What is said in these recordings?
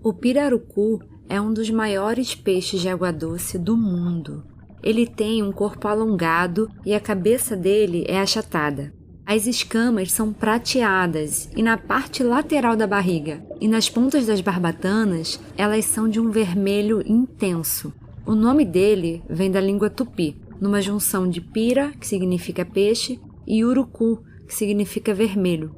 O pirarucu é um dos maiores peixes de água doce do mundo. Ele tem um corpo alongado e a cabeça dele é achatada. As escamas são prateadas e na parte lateral da barriga e nas pontas das barbatanas, elas são de um vermelho intenso. O nome dele vem da língua tupi, numa junção de pira, que significa peixe, e urucu, que significa vermelho.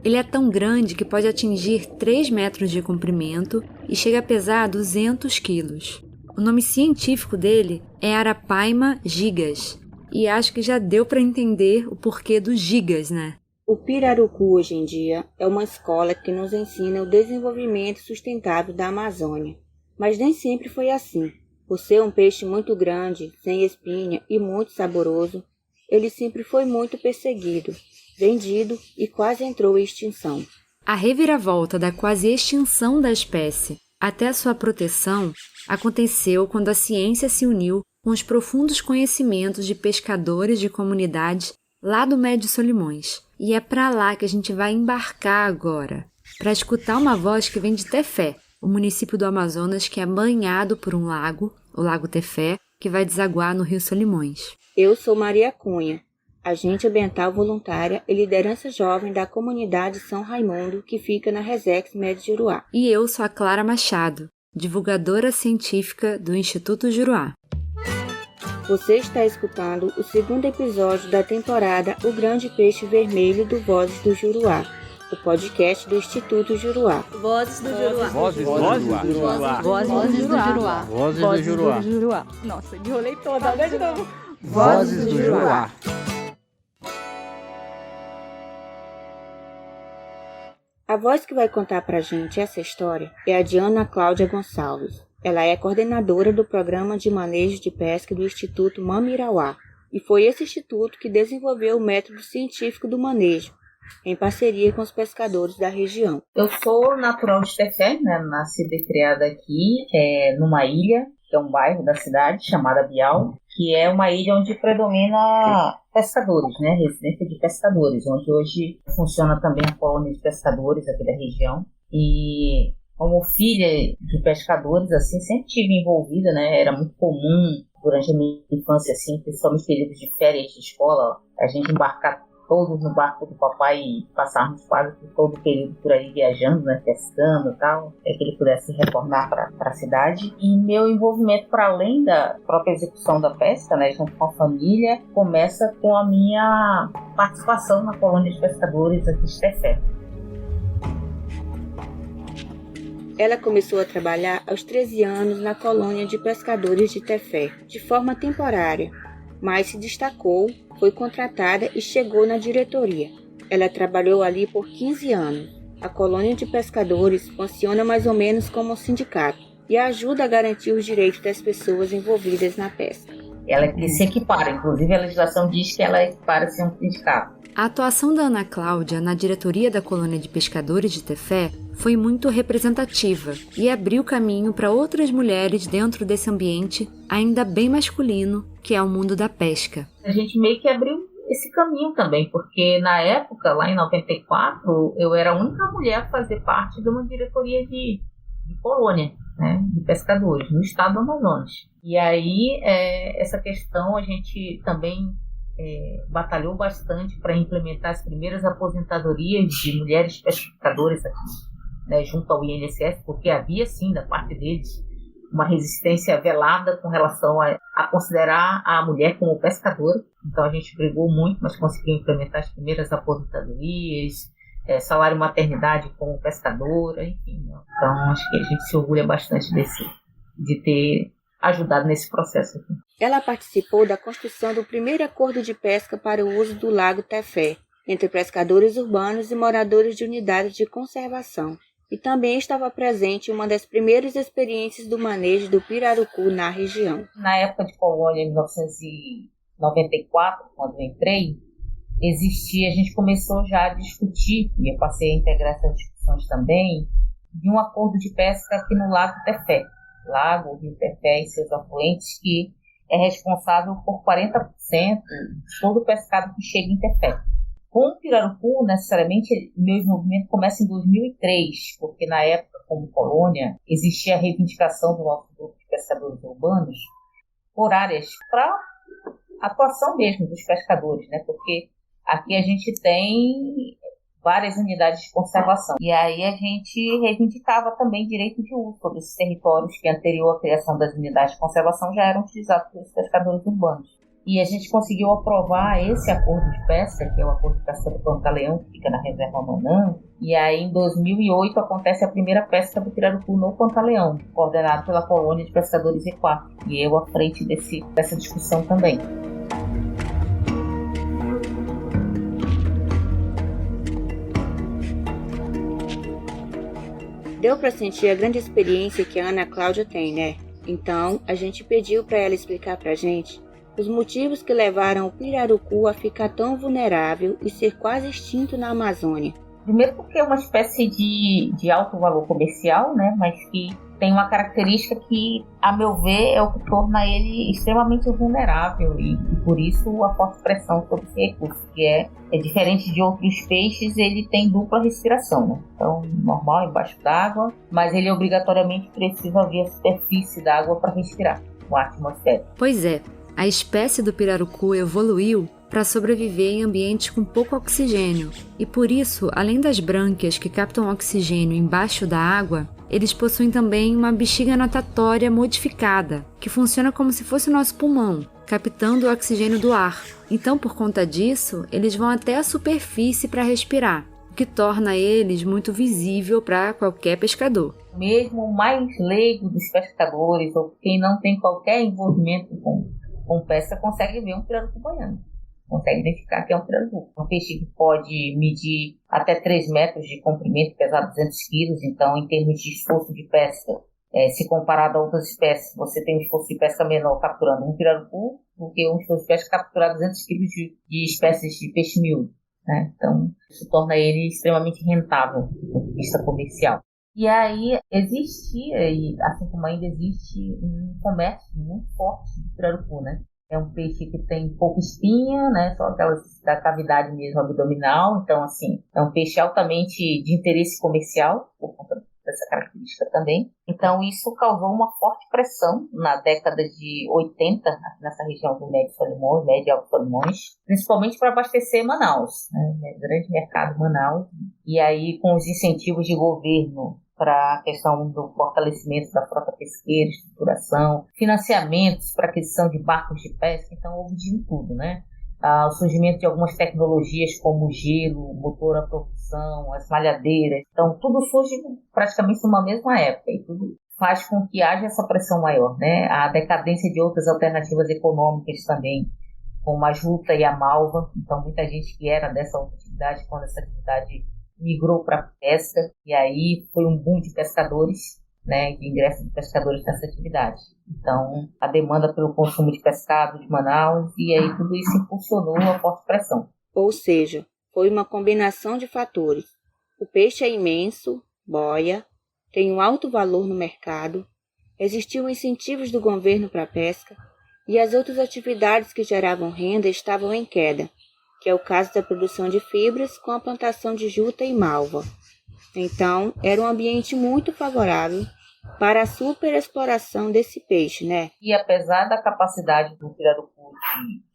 Ele é tão grande que pode atingir 3 metros de comprimento e chega a pesar 200 quilos. O nome científico dele é Arapaima gigas, e acho que já deu para entender o porquê dos gigas, né? O pirarucu hoje em dia é uma escola que nos ensina o desenvolvimento sustentável da Amazônia. Mas nem sempre foi assim. Por ser um peixe muito grande, sem espinha e muito saboroso, ele sempre foi muito perseguido, vendido e quase entrou em extinção. A reviravolta da quase extinção da espécie até a sua proteção aconteceu quando a ciência se uniu com os profundos conhecimentos de pescadores de comunidades lá do Médio Solimões. E é para lá que a gente vai embarcar agora, para escutar uma voz que vem de Tefé, o município do Amazonas que é banhado por um lago, o Lago Tefé, que vai desaguar no Rio Solimões. Eu sou Maria Cunha, agente ambiental voluntária e liderança jovem da comunidade São Raimundo, que fica na Resex Médio Juruá. E eu sou a Clara Machado, divulgadora científica do Instituto Juruá. Você está escutando o segundo episódio da temporada O Grande Peixe Vermelho do Vozes do Juruá, o podcast do Instituto Juruá. Vozes do Juruá. Vozes do Juruá. Vozes do Juruá. Vozes do Juruá. Nossa, enrolei toda, agora de novo. Vozes do Juruá. A voz que vai contar pra gente essa história é a de Ana Cláudia Gonçalves. Ela é coordenadora do Programa de Manejo de Pesca do Instituto Mamirauá, e foi esse instituto que desenvolveu o método científico do manejo, em parceria com os pescadores da região. Eu sou natural de Tefé, né? Nascida e criada aqui, numa ilha, que é um bairro da cidade, chamada Bial, que é uma ilha onde predomina pescadores, né? Residência de pescadores, onde hoje funciona também a colônia de pescadores aqui da região. E como filha de pescadores, assim, sempre estive envolvida, né? Era muito comum durante a minha infância, assim, principalmente períodos de férias de escola, a gente embarcar todos no barco do papai e passarmos quase todo o período por aí viajando, né? Pescando e tal, que ele pudesse retornar para a cidade. E meu envolvimento, para além da própria execução da pesca, né? Junto com a família, começa com a minha participação na colônia de pescadores aqui de Tefé. Ela começou a trabalhar aos 13 anos na colônia de pescadores de Tefé, de forma temporária, mas se destacou, foi contratada e chegou na diretoria. Ela trabalhou ali por 15 anos. A colônia de pescadores funciona mais ou menos como um sindicato e ajuda a garantir os direitos das pessoas envolvidas na pesca. Ela que se equipara, inclusive a legislação diz que ela equipara-se a um sindicato. A atuação da Ana Cláudia na diretoria da colônia de pescadores de Tefé foi muito representativa e abriu caminho para outras mulheres dentro desse ambiente ainda bem masculino, que é o mundo da pesca. A gente meio que abriu esse caminho também, porque na época, lá em 94, eu era a única mulher a fazer parte de uma diretoria de colônia, né, de pescadores, no estado do Amazonas. E aí, essa questão a gente também batalhou bastante para implementar as primeiras aposentadorias de mulheres pescadoras aqui, né, junto ao INSS, porque havia sim da parte deles uma resistência velada com relação a considerar a mulher como pescadora. Então a gente brigou muito, mas conseguiu implementar as primeiras aposentadorias, salário maternidade como pescadora, enfim. Então acho que a gente se orgulha bastante de ter ajudado nesse processo aqui. Ela participou da construção do primeiro acordo de pesca para o uso do Lago Tefé, entre pescadores urbanos e moradores de unidades de conservação, e também estava presente em uma das primeiras experiências do manejo do pirarucu na região. Na época de colônia, em 1994, quando eu entrei, a gente começou já a discutir, e eu passei a integrar essas discussões também, de um acordo de pesca aqui no Lago Tefé. Lago, Rio Tefé e seus afluentes, que é responsável por 40% de todo o pescado que chega em Tefé. Com o pirarucu, necessariamente, meu envolvimento começa em 2003, porque na época, como colônia, existia a reivindicação do nosso grupo de pescadores urbanos por áreas para atuação mesmo dos pescadores, né? Porque aqui a gente tem várias unidades de conservação. E aí a gente reivindicava também direito de uso sobre esses territórios que, anterior à criação das unidades de conservação, já eram utilizados pelos pescadores urbanos. E a gente conseguiu aprovar esse acordo de pesca, que é o acordo de pesca do Pantaleão, que fica na reserva Manã. E aí, em 2008, acontece a primeira pesca do pirarucu no Pantaleão, coordenado pela colônia de pescadores E4. E eu à frente dessa discussão também. Deu para sentir a grande experiência que a Ana Cláudia tem, né? Então, a gente pediu para ela explicar para a gente os motivos que levaram o pirarucu a ficar tão vulnerável e ser quase extinto na Amazônia. Primeiro porque é uma espécie de alto valor comercial, né? Mas que tem uma característica que, a meu ver, é o que torna ele extremamente vulnerável e por isso a forte pressão sobre esse recurso, que é diferente de outros peixes, ele tem dupla respiração, né? Então, normal, embaixo d'água, mas ele obrigatoriamente precisa vir à superfície da água para respirar, o ar atmosférico. Pois é, a espécie do pirarucu evoluiu para sobreviver em ambientes com pouco oxigênio e por isso, além das brânquias que captam oxigênio embaixo da água, eles possuem também uma bexiga natatória modificada, que funciona como se fosse o nosso pulmão, captando o oxigênio do ar. Então, por conta disso, eles vão até a superfície para respirar, o que torna eles muito visível para qualquer pescador. Mesmo o mais leigo dos pescadores, ou quem não tem qualquer envolvimento com pesca, consegue ver um pirarucu boiando. Consegue identificar que é um pirarucu. Um peixe que pode medir até 3 metros de comprimento, pesar 200 quilos. Então, em termos de esforço de pesca, se comparado a outras espécies, você tem um esforço de pesca menor capturando um pirarucu do que um esforço de pesca capturar 200 quilos de espécies de peixe miúdo, né? Então, isso torna ele extremamente rentável do ponto de vista comercial. E aí existia, e assim como ainda existe, um comércio muito forte de pirarucu, né? É um peixe que tem pouca espinha, né? Só aquelas da cavidade mesmo abdominal. Então, assim, é um peixe altamente de interesse comercial, por conta dessa característica também. Então, isso causou uma forte pressão na década de 80, nessa região do Médio Solimões, Médio e Alto Solimões, principalmente para abastecer Manaus, né? Grande mercado Manaus. E aí, com os incentivos de governo para a questão do fortalecimento da frota pesqueira, estruturação, financiamentos para aquisição de barcos de pesca, então houve de tudo, né? O surgimento de algumas tecnologias como o gelo, motor a propulsão, as malhadeiras, então tudo surge praticamente numa mesma época e tudo faz com que haja essa pressão maior, né? A decadência de outras alternativas econômicas também, como a juta e a malva, então muita gente que era dessa atividade, quando essa atividade migrou para a pesca, e aí foi um boom de pescadores, né, de ingresso de pescadores nessa atividade. Então, a demanda pelo consumo de pescado de Manaus, e aí tudo isso impulsionou a forte pressão. Ou seja, foi uma combinação de fatores. O peixe é imenso, boia, tem um alto valor no mercado, existiam incentivos do governo para a pesca, e as outras atividades que geravam renda estavam em queda, que é o caso da produção de fibras com a plantação de juta e malva. Então, era um ambiente muito favorável para a superexploração desse peixe, né? E apesar da capacidade do pirarucu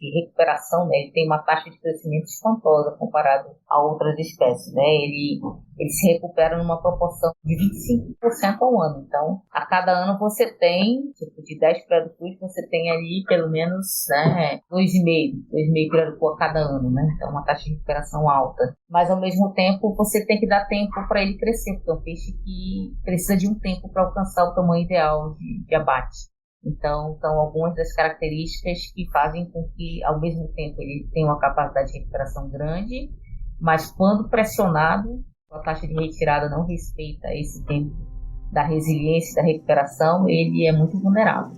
de recuperação, né, ele tem uma taxa de crescimento espantosa comparado a outras espécies, né? Ele se recupera numa proporção de 25% ao ano. Então, a cada ano você tem, tipo, de 10 pirarucus, você tem ali pelo menos, né, 2,5 pirarucu a cada ano, né? Então, uma taxa de recuperação alta. Mas, ao mesmo tempo, você tem que dar tempo para ele crescer, porque é um peixe que precisa de um tempo para alcançar o tamanho ideal de abate. Então, são algumas das características que fazem com que, ao mesmo tempo, ele tenha uma capacidade de recuperação grande, mas quando pressionado, a taxa de retirada não respeita esse tempo da resiliência e da recuperação, ele é muito vulnerável.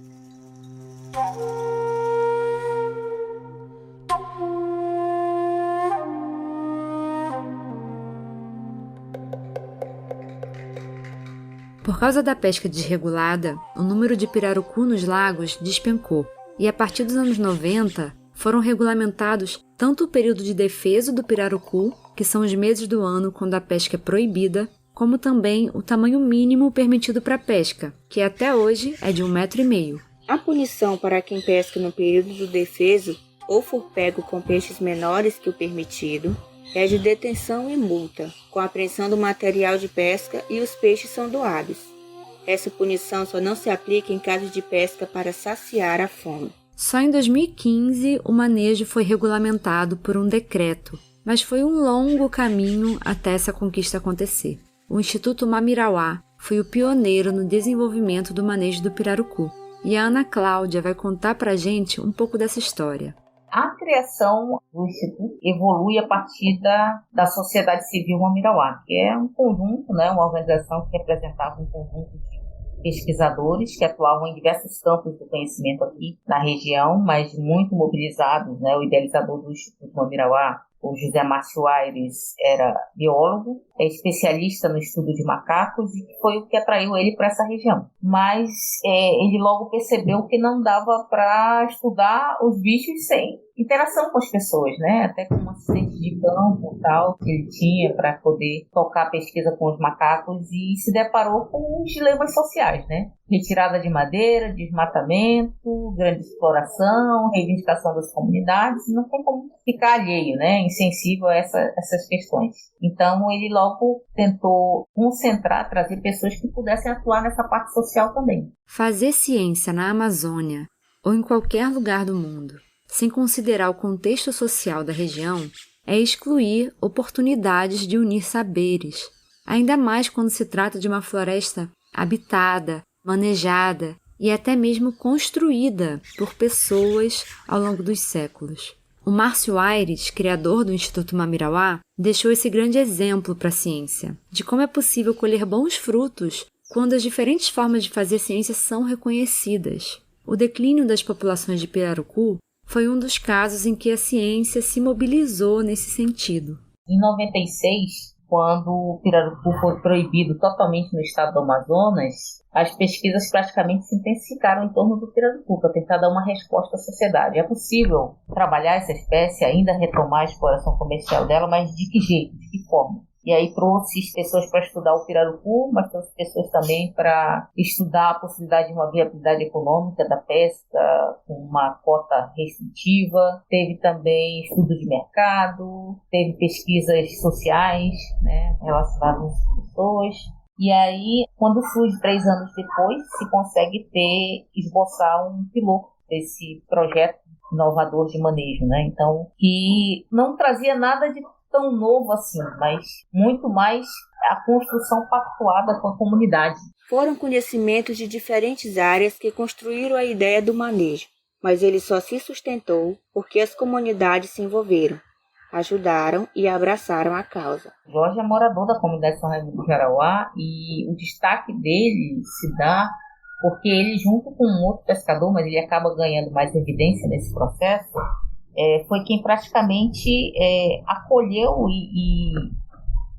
Por causa da pesca desregulada, o número de pirarucu nos lagos despencou, e a partir dos anos 90 foram regulamentados tanto o período de defeso do pirarucu, que são os meses do ano quando a pesca é proibida, como também o tamanho mínimo permitido para pesca, que até hoje é de 1,5 m. A punição para quem pesca no período do defeso ou for pego com peixes menores que o permitido é de detenção e multa, com a apreensão do material de pesca e os peixes são doados. Essa punição só não se aplica em caso de pesca para saciar a fome. Só em 2015 o manejo foi regulamentado por um decreto, mas foi um longo caminho até essa conquista acontecer. O Instituto Mamirauá foi o pioneiro no desenvolvimento do manejo do pirarucu, e a Ana Cláudia vai contar pra gente um pouco dessa história. A criação do Instituto evolui a partir da Sociedade Civil Mamirauá, que é um conjunto, né, uma organização que representava um conjunto de pesquisadores que atuavam em diversos campos do conhecimento aqui na região, mas muito mobilizados, né? O idealizador do Instituto Mamirauá, o José Márcio Aires, era biólogo, é especialista no estudo de macacos e foi o que atraiu ele para essa região. Mas ele logo percebeu que não dava para estudar os bichos sem interação com as pessoas, né? Até com um assistente de campo e tal, que ele tinha para poder tocar a pesquisa com os macacos e se deparou com os dilemas sociais, né? Retirada de madeira, desmatamento, grande exploração, reivindicação das comunidades, não tem como ficar alheio, né? Insensível a essas questões. Então ele logo tentou concentrar, trazer pessoas que pudessem atuar nessa parte social também. Fazer ciência na Amazônia ou em qualquer lugar do mundo, sem considerar o contexto social da região, é excluir oportunidades de unir saberes, ainda mais quando se trata de uma floresta habitada, manejada e até mesmo construída por pessoas ao longo dos séculos. O Márcio Aires, criador do Instituto Mamirauá, deixou esse grande exemplo para a ciência, de como é possível colher bons frutos quando as diferentes formas de fazer ciência são reconhecidas. O declínio das populações de pirarucu foi um dos casos em que a ciência se mobilizou nesse sentido. Em 96, quando o pirarucu foi proibido totalmente no estado do Amazonas, as pesquisas praticamente se intensificaram em torno do pirarucu para tentar dar uma resposta à sociedade. É possível trabalhar essa espécie, ainda retomar a exploração comercial dela, mas de que jeito, de que forma? E aí trouxe pessoas para estudar o pirarucu, mas trouxe pessoas também para estudar a possibilidade de uma viabilidade econômica da pesca com uma cota restritiva. Teve também estudo de mercado, teve pesquisas sociais, né, relacionadas às pessoas. E aí, quando surge 3 anos depois, se consegue esboçar um piloto desse projeto inovador de manejo, né? Então, que não trazia nada de tão novo assim, mas muito mais a construção pactuada com a comunidade. Foram conhecimentos de diferentes áreas que construíram a ideia do manejo, mas ele só se sustentou porque as comunidades se envolveram, ajudaram e abraçaram a causa. Jorge é morador da comunidade São Raimundo do Jarauá e o destaque dele se dá porque ele, junto com um outro pescador, mas ele acaba ganhando mais evidência nesse processo, foi quem praticamente acolheu e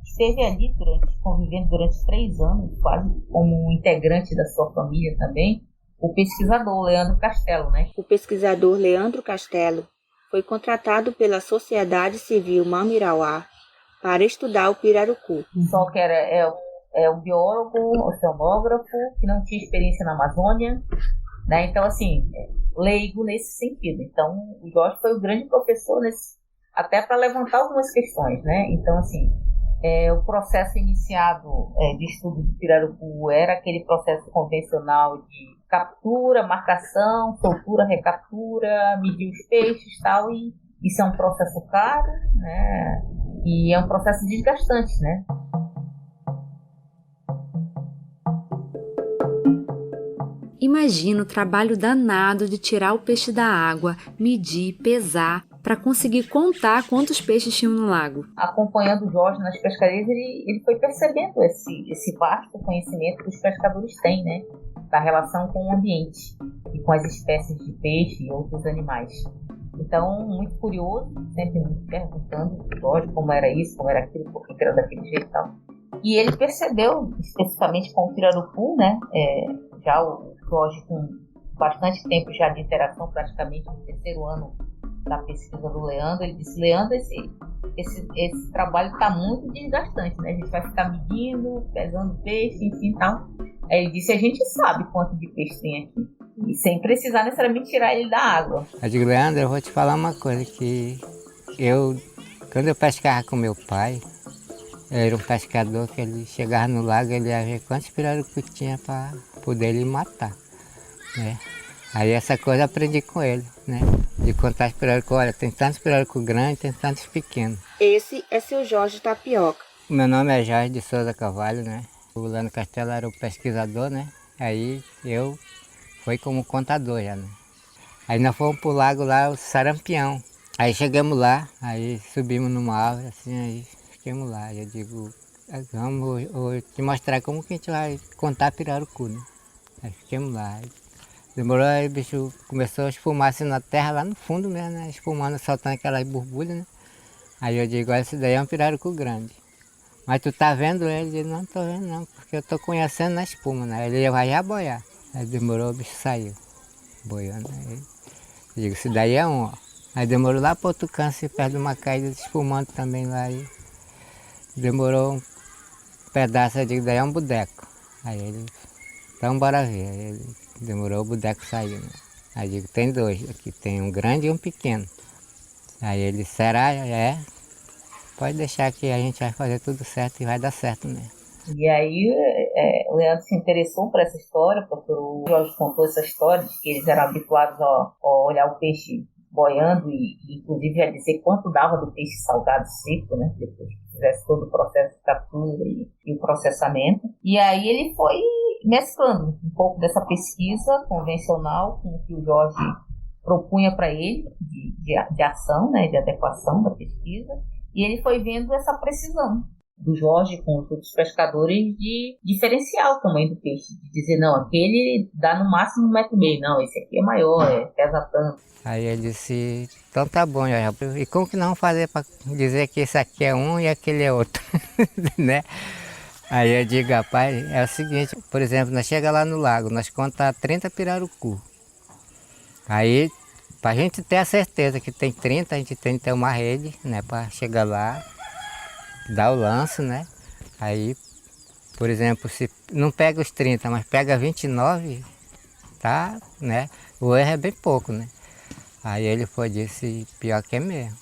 esteve ali convivendo durante 3 anos, quase como um integrante da sua família também, o pesquisador Leandro Castelo, né? O pesquisador Leandro Castelo foi contratado pela Sociedade Civil Mamirauá para estudar o pirarucu. Só que é um biólogo, oceanógrafo, que não tinha experiência na Amazônia, né? Então, assim, leigo nesse sentido. Então, o Jorge foi o grande professor até para levantar algumas questões, né? Então, assim, o processo iniciado de estudo do pirarucu era aquele processo convencional de captura, marcação, soltura, recaptura, medir os peixes e tal, e isso é um processo caro, né? E é um processo desgastante, né? Imagina o trabalho danado de tirar o peixe da água, medir, pesar, para conseguir contar quantos peixes tinham no lago. Acompanhando o Jorge nas pescarias, ele foi percebendo esse vasto conhecimento que os pescadores têm, né? Da relação com o ambiente e com as espécies de peixe e outros animais. Então, muito curioso, sempre me perguntando, Jorge, como era isso, como era aquilo, por que era daquele jeito e tal. E ele percebeu, especificamente com o pirarucu, né? Já o Jorge, com bastante tempo já de interação, praticamente no 3º ano da pesquisa do Leandro, ele disse: Leandro, esse trabalho está muito desgastante, né? A gente vai ficar medindo, pesando peixe, enfim, tal. Aí ele disse: a gente sabe quanto de peixe tem aqui, e sem precisar necessariamente tirar ele da água. Eu digo: Leandro, eu vou te falar uma coisa, que quando eu pescava com meu pai, ele era um pescador que ele chegava no lago, ele ia ver quantos pirarucu tinha para poder ele matar, né? Aí essa coisa eu aprendi com ele, né? De contar os pirarucu. Olha, tem tantos pirarucu grandes, tem tantos pequenos. Esse é seu Jorge Tapioca. O meu nome é Jorge de Souza Carvalho, né? O Lano Castelo era o pesquisador, né? Aí eu fui como contador já, né? Aí nós fomos pro lago lá, o Sarampião. Aí chegamos lá, aí subimos numa árvore, assim, aí ficamos lá. Eu digo: vamos te mostrar como que a gente vai contar pirarucu, né? Aí ficamos lá. Aí demorou, aí o bicho começou a espumar assim na terra, lá no fundo mesmo, né? Espumando, soltando aquelas borbulhas, né? Aí eu digo: olha, esse daí é um pirarucu grande. Mas tu tá vendo ele? Ele disse: não tô vendo não, porque eu tô conhecendo na espuma, né? Ele vai já boiar. Aí demorou, o bicho saiu, boiando. Aí eu digo: esse daí é um, ó. Aí demorou lá para outro canto, perto de uma caída, espumando também lá. Aí demorou um pedaço, eu digo: daí é um bodeco. Aí ele: então bora ver. Aí ele demorou, o bodeco saiu, né? Aí eu digo: tem dois aqui, tem um grande e um pequeno. Aí ele: será? É. Pode deixar que a gente vai fazer tudo certo e vai dar certo mesmo. E aí o Leandro se interessou por essa história, porque o Jorge contou essa história de que eles eram habituados a olhar o peixe boiando e inclusive já dizer quanto dava do peixe salgado seco, né? Depois que fizesse todo o processo de captura e o processamento. E aí ele foi mesclando um pouco dessa pesquisa convencional com o que o Jorge propunha para ele de ação, né? De adequação da pesquisa. E ele foi vendo essa precisão do Jorge com os outros pescadores de diferenciar o tamanho do peixe, de dizer: não, aquele dá no máximo 1,5 m, não, esse aqui é maior, pesa tanto. Aí ele disse: então tá bom, Jorge. E como que nós vamos fazer para dizer que esse aqui é um e aquele é outro, né? Aí eu digo: rapaz, é o seguinte, por exemplo, nós chegamos lá no lago, nós contamos 30 pirarucu. Aí, para a gente ter a certeza que tem 30, a gente tem que ter uma rede, né, para chegar lá, dar o lance, né? Aí, por exemplo, se não pega os 30, mas pega 29, tá, né? O erro é bem pouco, né? Aí ele foi disse: pior que é mesmo.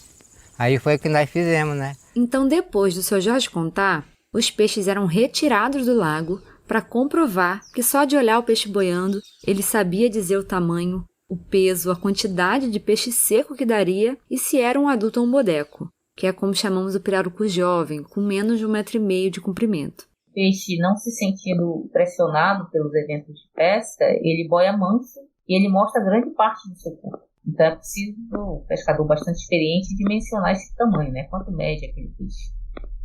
Aí foi o que nós fizemos, né? Então, depois do seu Jorge contar, os peixes eram retirados do lago para comprovar que só de olhar o peixe boiando, ele sabia dizer o tamanho, o peso, a quantidade de peixe seco que daria e se era um adulto ou um bodeco, que é como chamamos o pirarucu jovem, com menos de 1,5 m de comprimento. O peixe, não se sentindo pressionado pelos eventos de pesca, ele boia manso e ele mostra grande parte do seu corpo. Então é preciso o pescador bastante experiente dimensionar esse tamanho, né? Quanto mede aquele peixe.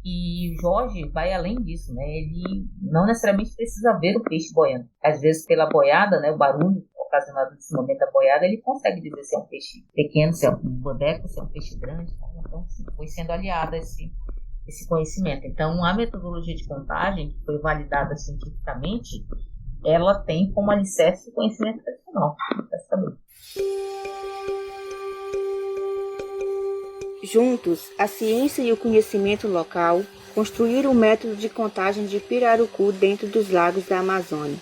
E o Jorge vai além disso, né? Ele não necessariamente precisa ver o peixe boiando. Às vezes, pela boiada, né, o barulho ocasionado nesse momento da boiada, ele consegue dizer se é um peixe pequeno, se é um bodeco, se é um peixe grande. Então, sim, foi sendo aliado esse conhecimento. Então, a metodologia de contagem, que foi validada cientificamente, ela tem como alicerce o conhecimento tradicional do pescador. Juntos, a ciência e o conhecimento local construíram um método de contagem de pirarucu dentro dos lagos da Amazônia.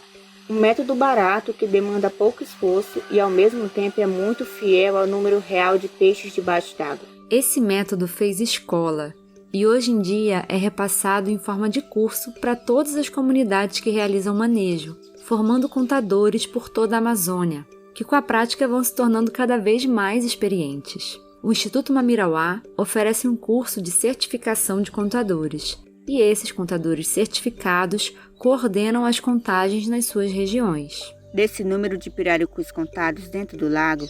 Um método barato que demanda pouco esforço e ao mesmo tempo é muito fiel ao número real de peixes debaixo d'água. Esse método fez escola e hoje em dia é repassado em forma de curso para todas as comunidades que realizam manejo, formando contadores por toda a Amazônia, que com a prática vão se tornando cada vez mais experientes. O Instituto Mamirauá oferece um curso de certificação de contadores, e esses contadores certificados coordenam as contagens nas suas regiões. Desse número de pirarucus contados dentro do lago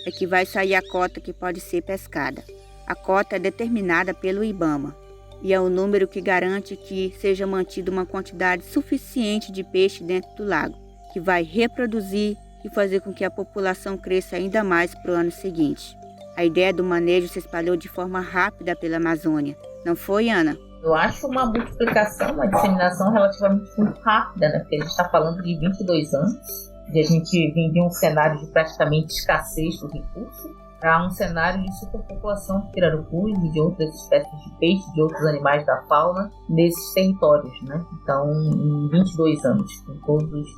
é que vai sair a cota que pode ser pescada. A cota é determinada pelo IBAMA e é o número que garante que seja mantida uma quantidade suficiente de peixe dentro do lago, que vai reproduzir e fazer com que a população cresça ainda mais para o ano seguinte. A ideia do manejo se espalhou de forma rápida pela Amazônia. Não foi, Ana? Eu acho uma multiplicação, uma disseminação relativamente muito rápida, né? Porque a gente está falando de 22 anos, e a gente vem de um cenário de praticamente escassez do recurso. para um cenário de superpopulação de pirarucus e de outras espécies de peixes, de outros animais da fauna nesses territórios, né? Então, em 22 anos, com todos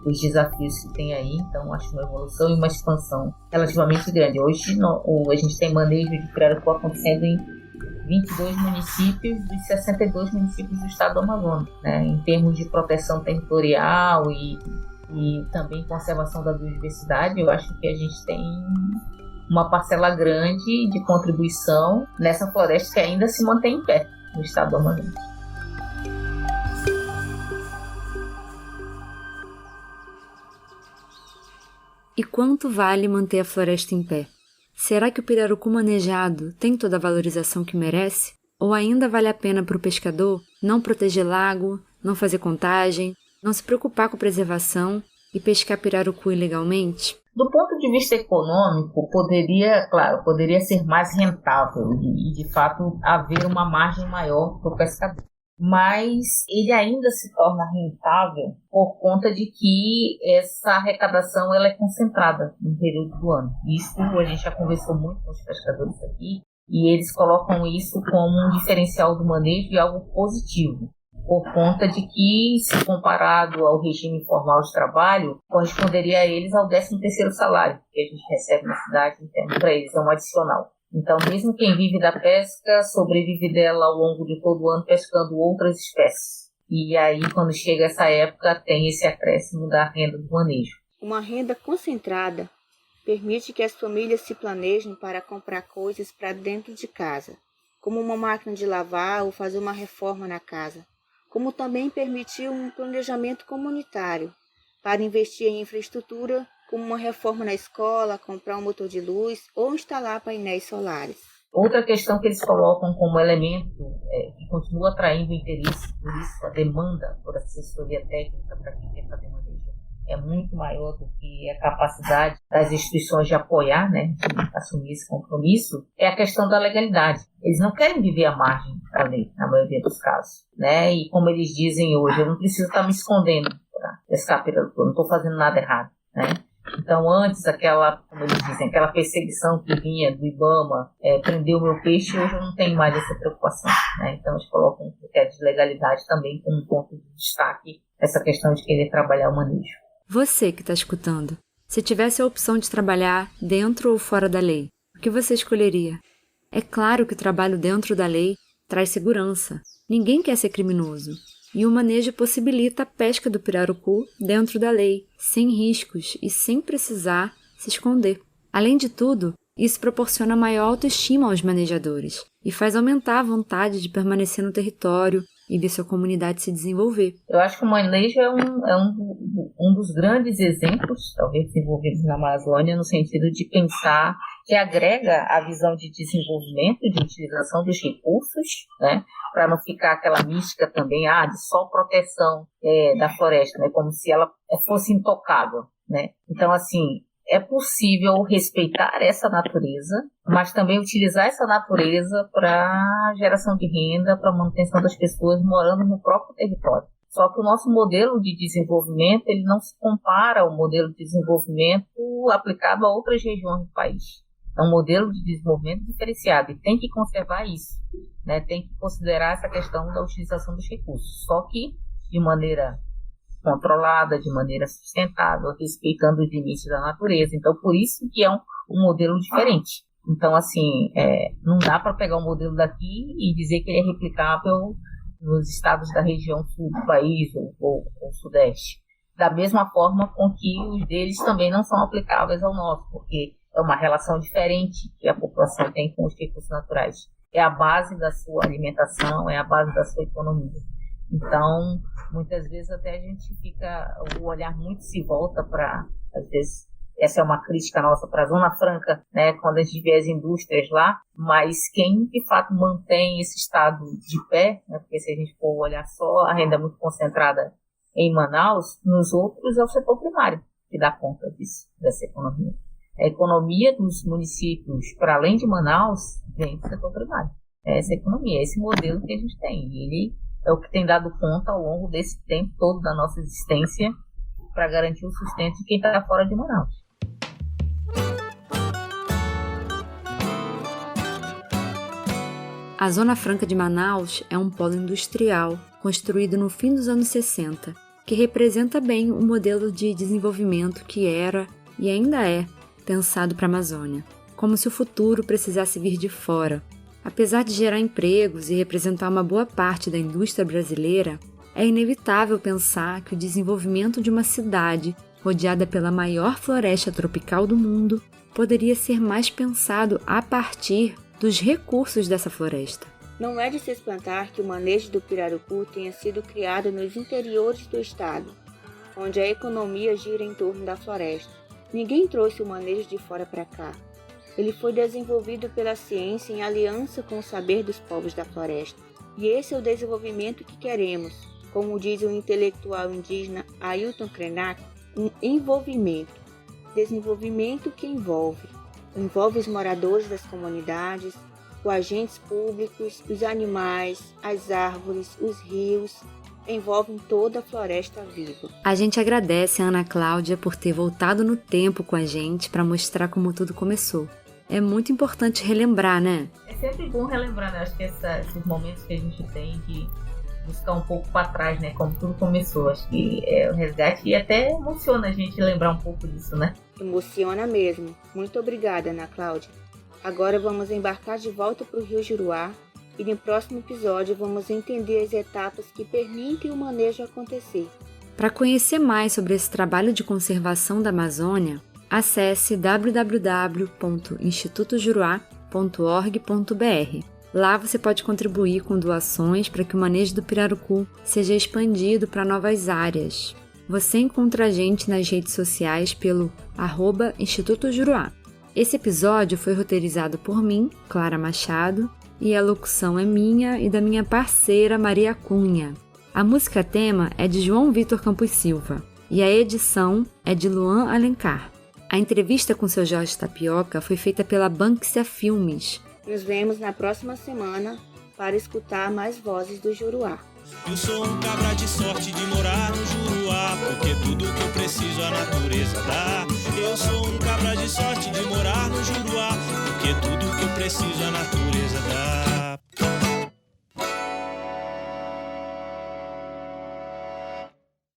os desafios que tem aí, então acho uma evolução e uma expansão relativamente grande. Hoje a gente tem manejo de pirarucu acontecendo em 22 municípios dos 62 municípios do estado do Amazonas, né? Em termos de proteção territorial e também conservação da biodiversidade, eu acho que a gente tem uma parcela grande de contribuição nessa floresta que ainda se mantém em pé no estado do Amazonas. E quanto vale manter a floresta em pé? Será que o pirarucu manejado tem toda a valorização que merece? Ou ainda vale a pena para o pescador não proteger lago, não fazer contagem, não se preocupar com preservação e pescar pirarucu ilegalmente? Do ponto de vista econômico, poderia ser mais rentável e, de fato, haver uma margem maior para o pescador. Mas ele ainda se torna rentável por conta de que essa arrecadação ela é concentrada no período do ano. Isso a gente já conversou muito com os pescadores aqui e eles colocam isso como um diferencial do manejo e algo positivo, por conta de que, se comparado ao regime formal de trabalho, corresponderia a eles ao 13º salário que a gente recebe na cidade, então para eles é um adicional. Então, mesmo quem vive da pesca, sobrevive dela ao longo de todo o ano pescando outras espécies. E aí, quando chega essa época, tem esse acréscimo da renda do manejo. Uma renda concentrada permite que as famílias se planejem para comprar coisas para dentro de casa, como uma máquina de lavar ou fazer uma reforma na casa, como também permitir um planejamento comunitário para investir em infraestrutura, como uma reforma na escola, comprar um motor de luz ou instalar painéis solares. Outra questão que eles colocam como elemento que continua atraindo interesse, por isso a demanda por assessoria técnica para quem quer fazer manejo é muito maior do que a capacidade das instituições de apoiar, né, de assumir esse compromisso, é a questão da legalidade. Eles não querem viver à margem da lei, na maioria dos casos, né? E como eles dizem hoje, eu não preciso estar me escondendo para pescar pirarucu, eu não estou fazendo nada errado, né? Então, antes, como eles dizem, aquela perseguição que vinha do IBAMA, prendeu o meu peixe, hoje eu não tenho mais essa preocupação, né? Então, eles colocam o critério de legalidade também como um ponto de destaque, essa questão de querer trabalhar o manejo. Você que está escutando, se tivesse a opção de trabalhar dentro ou fora da lei, o que você escolheria? É claro que o trabalho dentro da lei traz segurança. Ninguém quer ser criminoso. E o manejo possibilita a pesca do pirarucu dentro da lei, sem riscos e sem precisar se esconder. Além de tudo, isso proporciona maior autoestima aos manejadores e faz aumentar a vontade de permanecer no território e ver sua comunidade se desenvolver. Eu acho que o manejo é um dos grandes exemplos, talvez desenvolvidos na Amazônia, no sentido de pensar que agrega a visão de desenvolvimento, de utilização dos recursos, né, para não ficar aquela mística também de só proteção da floresta, né, como se ela fosse intocável, né? Então, assim, é possível respeitar essa natureza, mas também utilizar essa natureza para geração de renda, para manutenção das pessoas morando no próprio território. Só que o nosso modelo de desenvolvimento ele não se compara ao modelo de desenvolvimento aplicado a outras regiões do país. É um modelo de desenvolvimento diferenciado e tem que conservar isso, né? Tem que considerar essa questão da utilização dos recursos, só que de maneira controlada, de maneira sustentável, respeitando os limites da natureza. Então, por isso que é um modelo diferente. Então, assim, não dá para pegar um modelo daqui e dizer que ele é replicável nos estados da região sul do país ou sudeste. Da mesma forma com que os deles também não são aplicáveis ao nosso, porque é uma relação diferente que a população tem com os recursos naturais. É a base da sua alimentação, é a base da sua economia. Então, muitas vezes até a gente o olhar muito se volta para, às vezes, essa é uma crítica nossa para a Zona Franca, né, quando a gente vê as indústrias lá, mas quem de fato mantém esse estado de pé, né, porque se a gente for olhar só, a renda é muito concentrada em Manaus, nos outros é o setor primário que dá conta disso, dessa economia. A economia dos municípios, para além de Manaus, vem do setor primário. É essa economia, é esse modelo que a gente tem. E ele é o que tem dado conta ao longo desse tempo todo da nossa existência para garantir o sustento de quem está fora de Manaus. A Zona Franca de Manaus é um polo industrial construído no fim dos anos 60, que representa bem o modelo de desenvolvimento que era e ainda é pensado para a Amazônia, como se o futuro precisasse vir de fora. Apesar de gerar empregos e representar uma boa parte da indústria brasileira, é inevitável pensar que o desenvolvimento de uma cidade rodeada pela maior floresta tropical do mundo poderia ser mais pensado a partir dos recursos dessa floresta. Não é de se espantar que o manejo do pirarucu tenha sido criado nos interiores do estado, onde a economia gira em torno da floresta. Ninguém trouxe o manejo de fora para cá. Ele foi desenvolvido pela ciência em aliança com o saber dos povos da floresta. E esse é o desenvolvimento que queremos, como diz o intelectual indígena Ailton Krenak, um envolvimento. Desenvolvimento que envolve os moradores das comunidades, os agentes públicos, os animais, as árvores, os rios, envolvem toda a floresta viva. A gente agradece a Ana Cláudia por ter voltado no tempo com a gente para mostrar como tudo começou. É muito importante relembrar, né? É sempre bom relembrar, né? Acho que esses momentos que a gente tem de buscar um pouco para trás, né? Como tudo começou. Acho que é o resgate e até emociona a gente lembrar um pouco disso, né? Emociona mesmo. Muito obrigada, Ana Cláudia. Agora vamos embarcar de volta para o Rio Juruá e no próximo episódio vamos entender as etapas que permitem o manejo acontecer. Para conhecer mais sobre esse trabalho de conservação da Amazônia, acesse www.institutojuruá.org.br. Lá você pode contribuir com doações para que o manejo do pirarucu seja expandido para novas áreas. Você encontra a gente nas redes sociais pelo @Instituto Juruá. Esse episódio foi roteirizado por mim, Clara Machado, e a locução é minha e da minha parceira Maria Cunha. A música tema é de João Vitor Campos Silva e a edição é de Luan Alencar. A entrevista com seu Jorge Tapioca foi feita pela Banksia Filmes. Nos vemos na próxima semana para escutar mais vozes do Juruá. Eu sou um cabra de sorte de morar no Juruá, porque tudo que eu preciso a natureza dá. Eu sou um cabra de sorte de morar no Juruá, porque tudo que eu preciso a natureza dá.